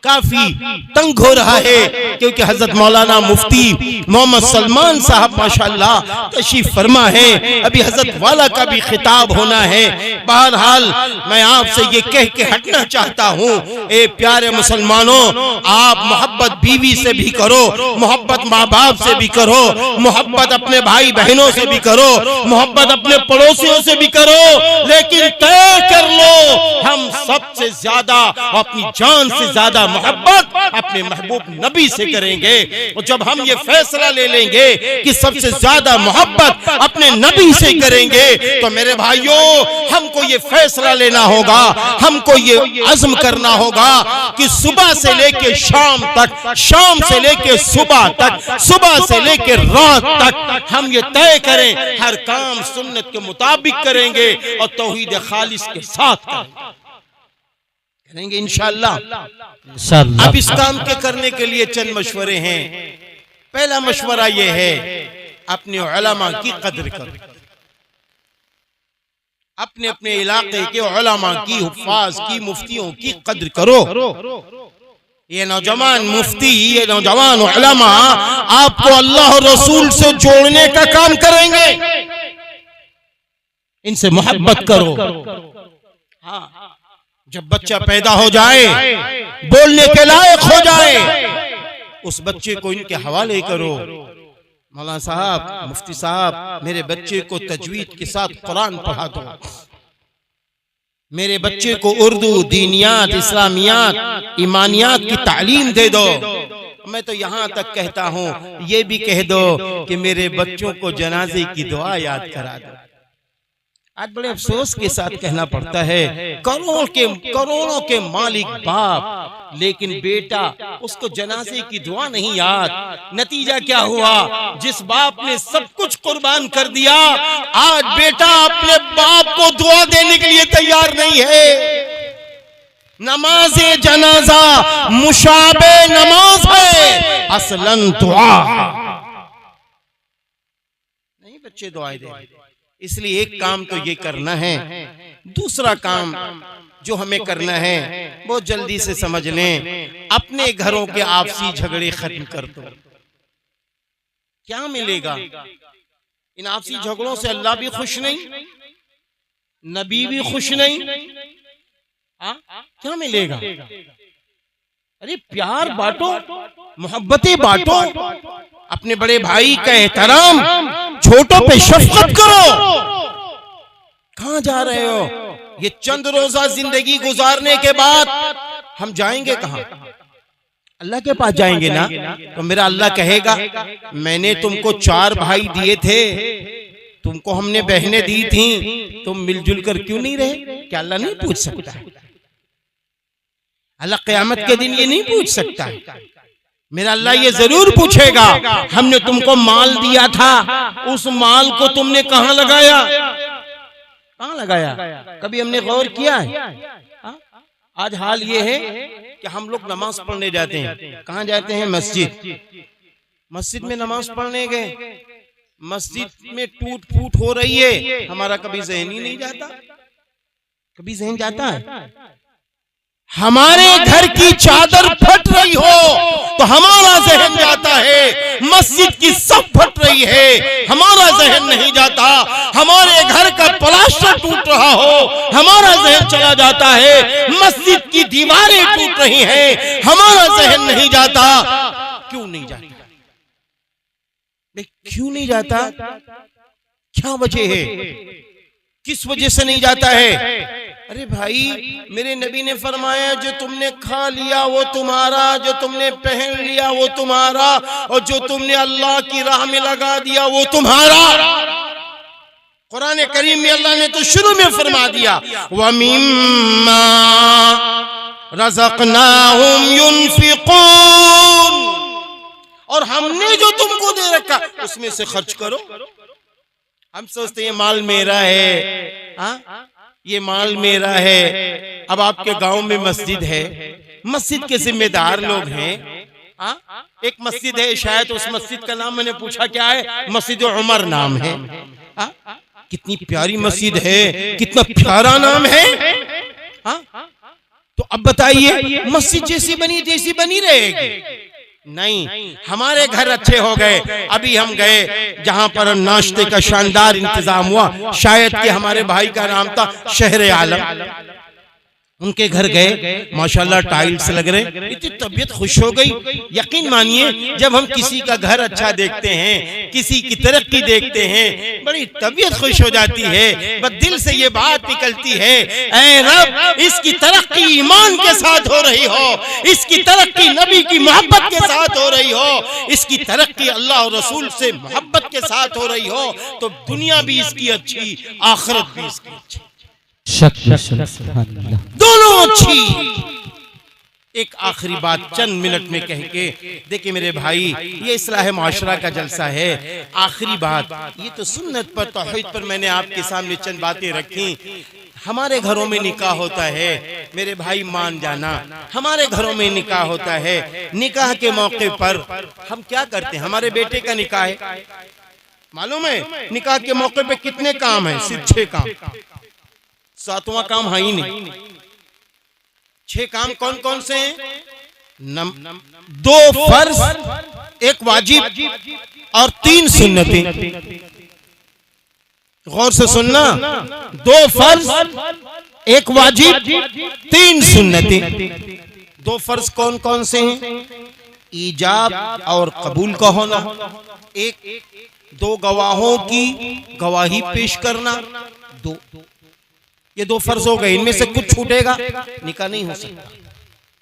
काफी तंग हो रहा है, क्योंकि हजरत मौलाना मुफ्ती मोहम्मद सलमान साहब माशाअल्लाह तशरीफ फरमा है। अभी हजरत वाला का भी खिताब होना है। बहरहाल मैं आपसे ये कह के हटना चाहता हूँ, ए प्यारे मुसलमानों, आप मोहब्बत बीवी से भी करो, मोहब्बत माँ बाप से भी करो, मोहब्बत अपने भाई बहनों से भी करो, मोहब्बत अपने पड़ोसियों से भी करो, लेकिन तय कर लो हम सबसे ज्यादा, अपनी जान से ज्यादा मोहब्बत अपने महबूब नबी से करेंगे। और जब हम ये फैसला ले लेंगे कि सबसे ज्यादा मोहब्बत अपने नबी से करेंगे, तो मेरे भाइयों हमको ये फैसला लेना होगा, हमको ये अज़्म करना होगा कि सुबह से लेके शाम तक, शाम से लेके सुबह तक, सुबह से लेके रात तक हम ये तय करें हर काम सुन्नत के मुताबिक करेंगे और तौहीद खालिस के साथ करेंगे इंशाअल्लाह। अब इस काम के करने के लिए चंद मशवरे हैं। पहला मशवरा यह है, अपने उलमा की कदर करो, अपने अपने इलाके के उलमा की, हुफ्फाज की, मुफ्तियों की कदर करो। ये नौजवान मुफ्ती, ये नौजवान उलमा आपको अल्लाह और रसूल से जोड़ने का काम करेंगे। इनसे मोहब्बत करो। हाँ, जब बच्चा पैदा हो जाए, बोलने के लायक हो जाए, उस बच्चे को इनके हवाले करो। मौलाना साहब, मुफ्ती साहब, मेरे बच्चे को तजवीद के साथ कुरान पढ़ा दो, मेरे बच्चे को उर्दू, दीनियात, इस्लामियात, ईमानियात की तालीम दे दो। मैं तो यहाँ तक कहता हूँ, ये भी कह दो कि मेरे बच्चों को जनाजे की दुआ याद करा दो। आज बड़े अफसोस के साथ कहना पड़ता है, करोड़ों के मालिक बाप, लेकिन बेटा उसको जनाजे की दुआ नहीं याद। नतीजा क्या हुआ? जिस बाप ने सब कुछ कुर्बान कर दिया, आज बेटा अपने बाप को दुआ देने के लिए तैयार नहीं है। नमाजे जनाजा मुशाबे नमाज है, असलन दुआ नहीं। बच्चे दुआएं दे, इसलिए एक काम तो ये करना है। दूसरा काम जो हमें करना है, बहुत जल्दी से समझ लें, अपने घरों के आपसी झगड़े खत्म कर दो। क्या मिलेगा इन आपसी झगड़ों से? अल्लाह भी खुश नहीं, नबी भी खुश नहीं। क्या मिलेगा? अरे प्यार बांटो, मोहब्बतें बांटो, अपने बड़े भाई का एहतराम, छोटों पे शफकत करो। कहां जा रहे हो? ये चंद रोजा जिंदगी गुजारने के बाद हम जाएंगे कहां? अल्लाह के पास जाएंगे ना। तो मेरा अल्लाह कहेगा, मैंने तुमको 4 भाई दिए थे, तुमको हमने बहनें दी थी, तुम मिलजुल कर क्यों नहीं रहे? क्या अल्लाह नहीं पूछ सकता? अल्लाह क़यामत के दिन ये नहीं पूछ सकता। मेरा अल्लाह ये जरूर पूछेगा, हमने तुमको माल दिया था, उस माल को तुमने कहां लगाया? कहां लगाया? कभी हमने गौर किया है? आज हाल ये है कि हम लोग नमाज पढ़ने जाते हैं। कहां जाते हैं? मस्जिद। मस्जिद में नमाज पढ़ने गए, मस्जिद में टूट फूट हो रही है, हमारा कभी ज़हन ही नहीं जाता। कभी ज़हन जाता है? हमारे घर की चादर फट रही हो तो हमारा जहन जाता है, मस्जिद की सब फट रही है, हमारा जहन नहीं जाता। हमारे घर का प्लास्टर टूट रहा हो, हमारा जहन चला जाता है। मस्जिद की दीवारें टूट रही हैं, हमारा जहन नहीं जाता। क्यों नहीं जाता? क्यों नहीं जाता? क्या वजह है? किस वजह से नहीं जाता है? अरे भाई, मेरे नबी ने फरमाया, जो तुमने खा लिया वो तुम्हारा, जो तुमने पहन लिया वो तुम्हारा, और जो तुमने अल्लाह की राह में लगा दिया वो तुम्हारा। कुरान करीम में अल्लाह ने तो शुरू में फरमा दिया, वमिम्मा रज़क़नाहुम युनफ़िक़ून, और हमने जो तुमको दे रखा उसमें से खर्च करो। हम सोचते हैं माल मेरा है, ये माल मेरा है। अब आपके गांव में मस्जिद है, मस्जिद के जिम्मेदार लोग हैं। एक मस्जिद है, शायद उस मस्जिद का नाम मैंने पूछा क्या है, मस्जिद उमर नाम है। कितनी प्यारी मस्जिद है, कितना प्यारा नाम है। तो अब बताइए मस्जिद जैसी बनी रहेगी? नहीं, हमारे घर अच्छे हो गए। अभी हम गए जहां पर नाश्ते का शानदार इंतजाम हुआ, शायद कि हमारे भाई का नाम था शहर आलम, उनके घर गए, माशाल्लाह टाइल्स लग रहे, इतनी तबीयत खुश हो गई। यकीन मानिए जब हम किसी का घर अच्छा देखते हैं, किसी की तरक्की देखते हैं, बड़ी तबीयत खुश हो जाती है। बस दिल से ये बात निकलती है, ऐ रब इसकी तरक्की ईमान के साथ हो रही हो, इसकी तरक्की नबी की मोहब्बत के साथ हो रही हो, इसकी तरक्की अल्लाह और रसूल से मोहब्बत के साथ हो रही हो, तो दुनिया भी इसकी अच्छी, आखिरत भी इसकी अच्छी, दोनों अच्छी। एक आखिरी बात चंद मिनट में कह के, देखिए मेरे भाई, ये इस्लाह माशरा का जलसा है। आखिरी बात, ये तो सुन्नत पर तौहीद पर मैंने आपके सामने चंद बातें रखी। हमारे घरों में निकाह होता है, मेरे भाई मान जाना, हमारे घरों में निकाह होता है। निकाह के मौके पर हम क्या करते हैं? हमारे बेटे का निकाह है, मालूम है निकाह के मौके पे कितने काम है? सिर्फ 6 काम, 7वां काम है ही नहीं। 6 काम कौन कौन से हैं? 2 फर्ज, 1 वाजिब और 3 सुन्नतें। गौर से सुनना, 2 फर्ज, 1 वाजिब, 3 सुन्नतें। 2 फर्ज कौन कौन से हैं? ईजाब और कबूल का होना, 2 गवाहों की गवाही पेश करना, 2 ये 2 फर्ज हो गए। इनमें से कुछ छूटेगा, निकाह नहीं हो सकता।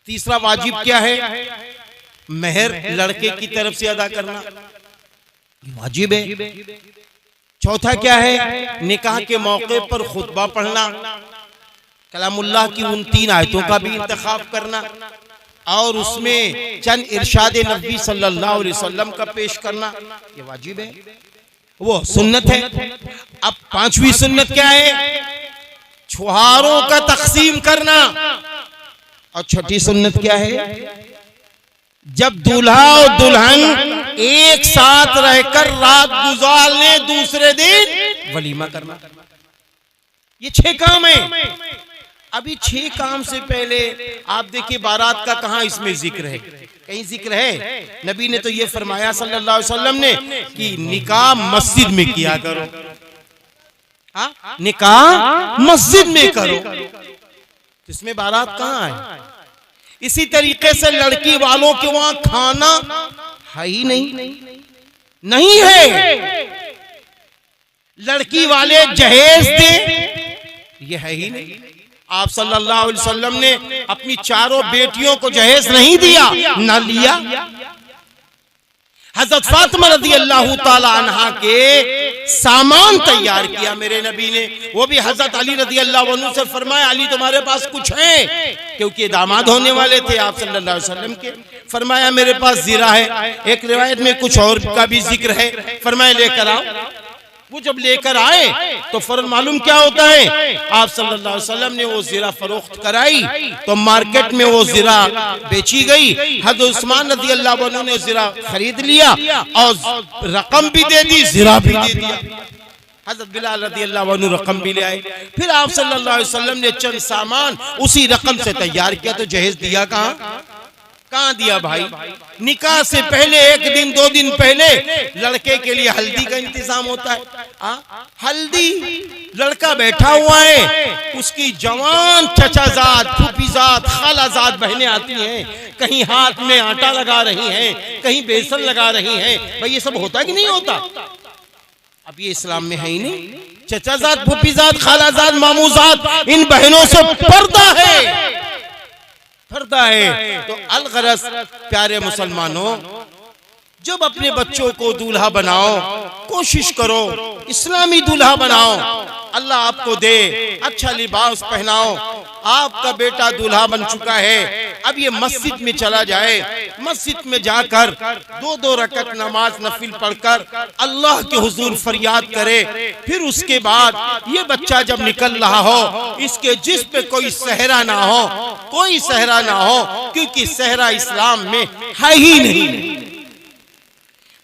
तीसरा वाजिब क्या है? मेहर लड़के की तरफ से अदा करना, वाजिब है। चौथा क्या है? निकाह के मौके पर खुतबा पढ़ना, कलामुल्लाह की उन 3 आयतों का भी इंतखाब करना और उसमें चंद इरशाद नबी सल्लल्लाहु अलैहि वसल्लम का पेश करना, ये वाजिब है, वो सुन्नत है। अब 5वीं सुन्नत क्या है? छुहारों का तकसीम करना। और 6ठी सुन्नत क्या है? जब दूल्हा और दुल्हन एक साथ रहकर रात गुजारने दूसरे दिन वलीमा करना। ये 6 काम है। अभी 6 काम से पहले आप देखिए बारात का कहां इसमें जिक्र है? कहीं जिक्र है? नबी ने तो ये फरमाया सल्लल्लाहु अलैहि वसल्लम ने कि निकाह मस्जिद में किया करो, निकाह मस्जिद में करो। इसमें बारात कहाँ है? इसी तरीके से लड़की वालों के वहां खाना है ही नहीं है। लड़की वाले जहेज दे, ये है ही नहीं। आप सल्लल्लाहु अलैहि वसल्लम ने अपनी 4 बेटियों को जहेज नहीं दिया, ना लिया। हजरत फातिमा रज़ी अल्लाह ताला अन्हा के सामान तैयार किया मेरे नबी ने, वो भी हजरत अली रज़ी अल्लाह अन्हु से फरमाया, अली तुम्हारे पास कुछ है? क्योंकि दामाद होने वाले थे आप सल्लल्लाहु अलैहि वसल्लम के। फरमाया मेरे पास जीरा है। एक रिवायत में कुछ और का भी जिक्र है। फरमाया लेकर आओ। वो जब लेकर आए तो फौरन मालूम क्या होता है? आप सल्लल्लाहु अलैहि वसल्लम ने वो जीरा फरोख्त कराई तो मार्केट में वो जीरा बेची गई। हज़रत उस्मान रज़ी अल्लाह अन्हु ने जीरा खरीद लिया और रकम भी दे दी, जीरा भी दे दिया। हज़रत बिलाल रज़ी अल्लाह अन्हु रकम भी ले आए। फिर आप सल्लल्लाहु अलैहि वसल्लम ने चंद सामान उसी रकम से तैयार किया। तो जहेज दिया कहाँ दिया भाई? निकाह से पहले 1 दिन 2 दिन पहले लड़के के लिए हल्दी का इंतजाम होता है। हल्दी, लड़का बैठा हुआ है, उसकी जवान चचाजाद, फूफीजाद, खालाजाद बहनें आती हैं, कहीं हाथ में आटा लगा रही हैं, कहीं बेसन लगा रही हैं। भाई ये सब होता कि नहीं होता? अब ये इस्लाम में है ही नहीं। चचाजाद, फूफीजाद, खालाजाद, मामूजाद, इन बहनों से पर्दा है। तो अलगरस प्यारे मुसलमानों, जब अपने बच्चों को दूल्हा बनाओ, कोशिश करो इस्लामी दूल्हा बनाओ। अल्लाह आपको दे अच्छा लिबास पहनाओ। आपका बेटा दूल्हा बन चुका है, अब ये मस्जिद में चला जाए, मस्जिद में जाकर 2-2 रकत नमाज नफिल पढ़कर अल्लाह के हुजूर फरियाद करे। फिर उसके बाद ये बच्चा जब निकल रहा हो, इसके जिस्म पे कोई सहरा ना हो, कोई सहरा ना हो, क्योंकि सहरा इस्लाम में है ही नहीं।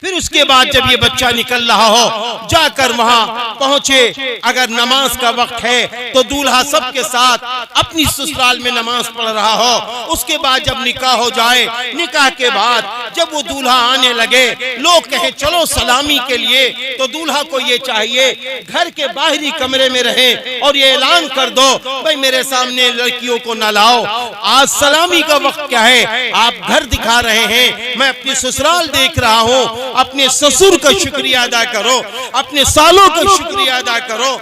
फिर उसके बाद जब ये बच्चा निकल रहा हो, जाकर वहां पहुंचे, अगर नमाज का वक्त है तो दूल्हा सबके साथ अपनी ससुराल में नमाज पढ़ रहा हो। उसके बाद जब निकाह हो जाए, निकाह के बाद जब वो दूल्हा आने लगे, लोग कहे चलो सलामी के लिए, तो दूल्हा को ये चाहिए घर के बाहरी कमरे में रहे और ये ऐलान कर दो भाई मेरे सामने लड़कियों को न लाओ, आज सलामी का वक्त क्या है, आप घर दिखा रहे हैं, मैं अपनी ससुराल देख रहा हूँ, अपने ससुर का शुक्रिया अदा करो, अपने सालों का शुक्रिया अदा करो।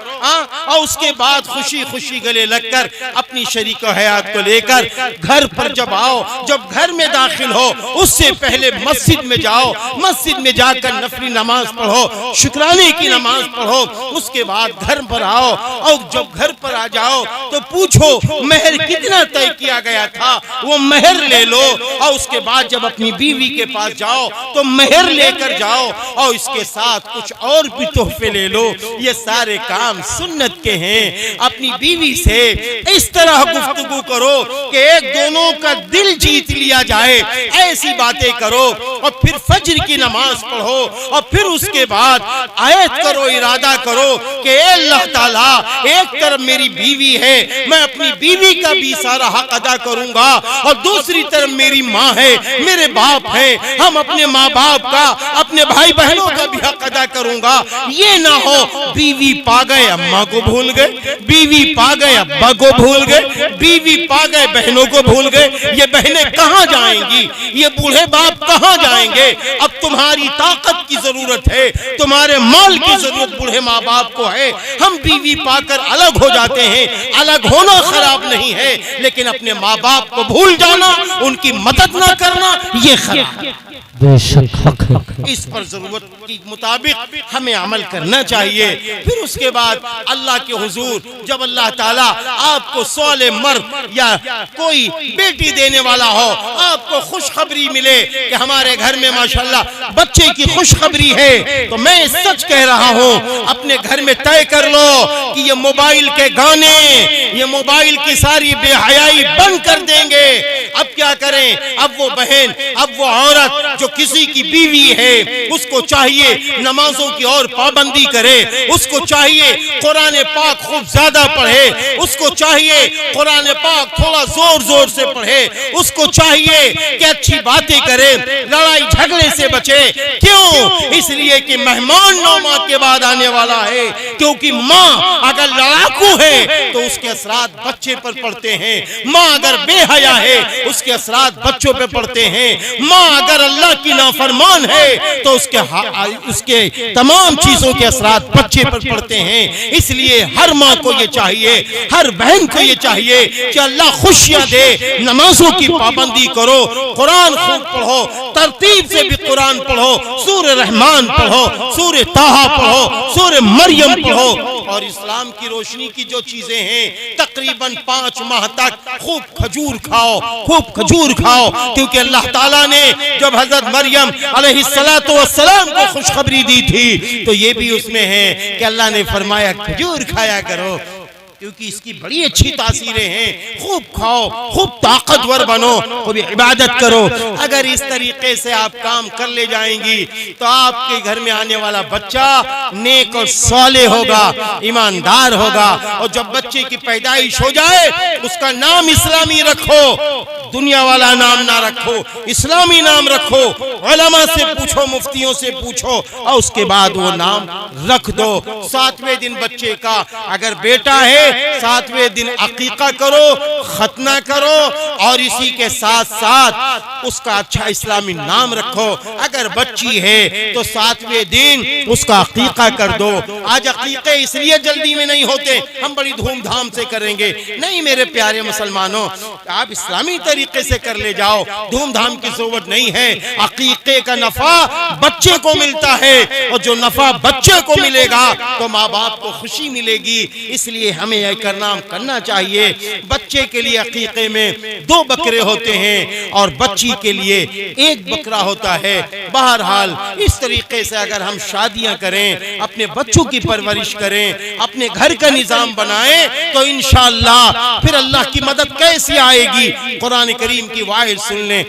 और उसके बाद खुशी खुशी गले लगकर अपनी शरीक हयात को लेकर घर पर जब आओ, जब घर में दाखिल हो उससे पहले मस्जिद में जाओ, मस्जिद में जाकर नफली नमाज पढ़ो, शुक्राने की नमाज पढ़ो। उसके बाद घर पर आओ और जब घर पर आ जाओ तो पूछो मेहर कितना तय किया गया था, वो मेहर ले लो। और उसके बाद जब अपनी बीवी के पास जाओ तो मेहर लेकर जाओ और इसके साथ कुछ और भी तोहफे ले लो। ये सारे काम सुन्नत के हैं। अपनी बीवी से इस तरह गुफ्तगू करो कि एक दोनों का दिल जीत लिया जाए, ऐसी बातें करो। और फिर फज्र की नमाज पढ़ो और फिर उसके बाद आयत करो, इरादा करो कि अल्लाह ताला एक तरफ मेरी बीवी है, मैं अपनी बीवी का भी सारा हक अदा करूंगा, और दूसरी तरफ मेरी माँ है, मेरे बाप है, हम अपने माँ बाप का, अपने भाई बहनों का भी हक अदा करूंगा। ये ना हो बीवी पा गए अम्मा को भूल गए, बीवी पा गए अब्बा को भूल गए, बीवी पा गए बहनों को भूल गए। ये बहनें कहाँ जाएंगी, ये बूढ़े बाप कहाँ जाएंगे। अब तुम्हारी ताकत की जरूरत है, तुम्हारे माल की जरूरत बूढ़े माँ बाप को है। हम बीवी पाकर अलग हो जाते हैं, अलग होना खराब नहीं है, लेकिन अपने माँ बाप को भूल जाना, उनकी मदद ना करना, ये खराब है। बेशक हक है। इस पर जरूरत के मुताबिक हमें अमल करना चाहिए। फिर उसके बाद अल्लाह के हुजूर जब अल्लाह ताला आपको सौले मर्द या कोई बेटी देने वाला हो, आपको खुशखबरी मिले कि हमारे घर में माशाल्लाह बच्चे की खुशखबरी है, तो मैं सच कह रहा हूँ, अपने घर में तय कर लो कि ये मोबाइल के गाने, ये मोबाइल की सारी बेहयाई बंद कर देंगे। अब क्या करें, अब वो बहन, अब वो औरत जो किसी की बीवी है, उसको चाहिए नमाजों की और पाबंदी करे, उसको चाहिए कुरान पाक खूब ज्यादा पढ़े, उसको चाहिए कुरान पाक थोड़ा जोर जोर से पढ़े, उसको चाहिए कि अच्छी बातें करे, लड़ाई झगड़े से बचे। क्यों? इसलिए कि मेहमान 9 माह के बाद आने वाला है, क्योंकि माँ अगर लड़ाकू है तो उसके असरात बच्चे पर पड़ते हैं, माँ अगर बेहया है उसके असरात बच्चों पे पड़ते हैं, माँ अगर अल्लाह की नाफरमान है तो उसके तमाम चीजों के असरात बच्चे पर पड़ते हैं। इसलिए हर माँ को ये चाहिए, हर बहन को ये चाहिए कि अल्लाह खुशियां दे, नमाजों की पाबंदी करो, कुरान खूब पढ़ो, तरतीब से भी कुरान पढ़ो, सूरह रहमान पढ़ो, सूरह ताहा पढ़ो, सूरह मरियम पढ़ो। और इस्लाम की रोशनी की जो चीजें हैं, तकरीबन 5 माह तक खूब खजूर खाओ, खूब खजूर खाओ, क्योंकि अल्लाह ताला ने जब हजरत मरियम अलैहिस्सलातु वस्सलाम को खुशखबरी दी थी तो ये भी उसमें है कि अल्लाह ने फरमाया खजूर खाया करो, क्योंकि इसकी बड़ी अच्छी तासीरें हैं। खूब खाओ, खूब ताकतवर बनो, खूब इबादत करो। अगर इस तरीके से आप काम कर ले जाएंगी तो आपके घर में आने वाला बच्चा नेक और साले होगा, ईमानदार होगा। और जब बच्चे की पैदाइश हो जाए उसका नाम इस्लामी रखो, दुनिया वाला नाम ना रखो, इस्लामी नाम रखो। उलमा से पूछो, मुफ्तियों से पूछो और उसके बाद वो नाम रख दो। 7वें दिन बच्चे का अगर बेटा है 7वें दिन अकीका करो, खतना करो और इसी के साथ साथ उसका अच्छा इस्लामी नाम रखो। अगर बच्ची है तो 7वें दिन उसका अकीका कर दो। आज अकीके इसलिए जल्दी में नहीं होते, हम बड़ी धूमधाम से करेंगे, नहीं मेरे प्यारे मुसलमानों, आप इस्लामी तरीके से कर ले जाओ, धूमधाम की जरूरत नहीं है। अकीके का नफा बच्चे को मिलता है और जो नफा बच्चे को मिलेगा तो माँ बाप को खुशी मिलेगी। इसलिए हमें यह करना चाहिए। बच्चे के लिए अकीके में 2 बकरे होते हैं और बच्ची के लिए 1 बकरा होता है। बहरहाल इस तरीके से अगर हम शादियां करें, अपने बच्चों की परवरिश करें, अपने घर का निजाम बनाएं तो इंशाअल्लाह फिर अल्लाह की मदद कैसी आएगी। कुरान करीम की वाहिद सुन लें,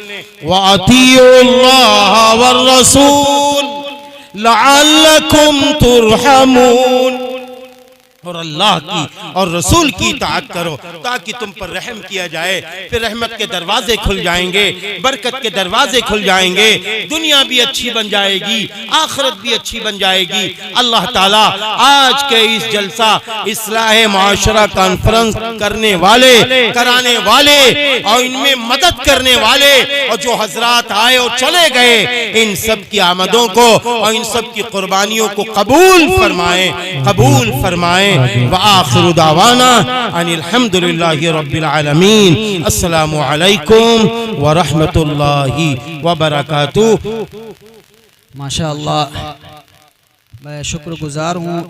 वातियुल्लाह वर रसूल लअल्लकुम तुरहमून। और अल्लाह की और रसूल की इताअत करो ताकि तुम पर रहम किया जाए। फिर रहमत के दरवाजे खुल जाएंगे, बरकत के दरवाजे खुल जाएंगे, दुनिया भी अच्छी बन जाएगी, आखिरत भी अच्छी बन जाएगी। अल्लाह ताला आज के इस जलसा इस्लाह माशरा कॉन्फ्रेंस करने वाले, कराने वाले और इनमें मदद करने वाले और जो हजरात आए और चले गए, इन सब की आमदों को और इन सब की कुर्बानियों को कबूल फरमाए, कबूल फरमाए। व आखिरु दावाना अनिल हम्दुलिल्लाहि रब्बिल आलमीन। अस्सलामु अलैकुम व रहमतुल्लाहि व बरकातुहू। माशाअल्लाह, मैं शुक्रगुजार हूँ।